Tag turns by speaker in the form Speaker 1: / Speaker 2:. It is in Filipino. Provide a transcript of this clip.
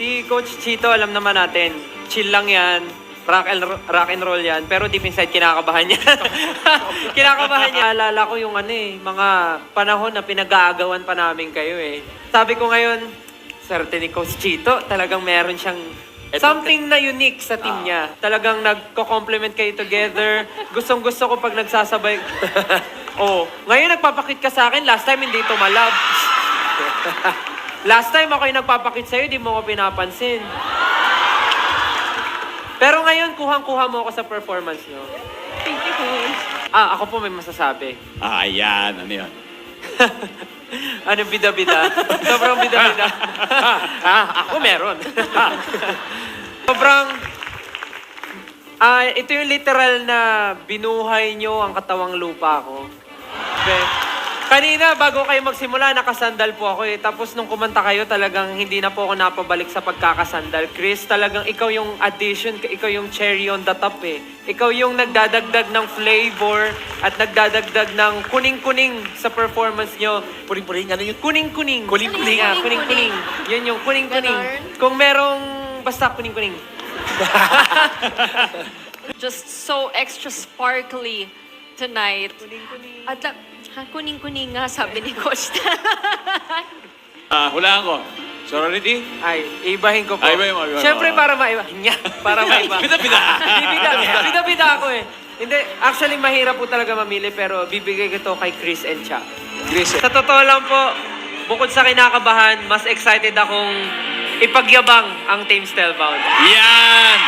Speaker 1: Si Coach Chito, alam naman natin, chill lang yan. Rock and roll yan. Pero deep inside, kinakabahan niya. Kinakabahan niya. Alala ko yung mga panahon na pinag-aagawan pa namin kayo eh. Sabi ko ngayon, swerte ni Coach Chito, talagang meron siyang something na unique sa team niya. Talagang nagko-complement kayo together. Gustong-gusto ko pag nagsasabay. Ngayon nagpapakit ka sa akin. Last time hindi tumalab. Last time ako yung nagpapakit sa'yo, di mo ko pinapansin. Pero ngayon, kuhang-kuha mo ako sa performance nyo.
Speaker 2: Thank you, Coach.
Speaker 1: Ako po may masasabi.
Speaker 3: Ayan. Ano yun?
Speaker 1: Ano bida-bida? Sobrang bida-bida. Ako meron. Sobrang... ito yung literal na binuhay nyo ang katawang lupa ko. Okay. Kanina, bago kayo magsimula, nakasandal po ako eh. Tapos nung kumanta kayo, talagang hindi na po ako napabalik sa pagkakasandal. Chris, talagang ikaw yung addition, ikaw yung cherry on the top eh. Ikaw yung nagdadagdag ng flavor at nagdadagdag ng kuning-kuning sa performance nyo.
Speaker 3: Puring-puring, ano yun?
Speaker 1: Kuning-kuning.
Speaker 3: Kuning-kuning.
Speaker 1: Yeah, kuning-kuning. Yun yung kuning-kuning.
Speaker 2: Ganon.
Speaker 1: Kung merong, basta kuning-kuning.
Speaker 2: Just so extra sparkly tonight.
Speaker 1: Kuning-kuning.
Speaker 2: At kuning-kuning nga, sabi ni Coach.
Speaker 3: Hulaan ko. Sorority?
Speaker 1: Ay, ibahin ko po.
Speaker 3: Ay, ibahin mo, ibahin mo.
Speaker 1: Siyempre, para maiba. Para maiba.
Speaker 3: Bida-bida.
Speaker 1: Bida-bida ako eh. Hindi, actually, mahirap po talaga mamili, pero bibigay ko to kay Chris and Cha.
Speaker 3: Chris.
Speaker 1: Sa totoo lang po, bukod sa kinakabahan, mas excited akong ipagyabang ang Team Stelbound.
Speaker 3: Yan!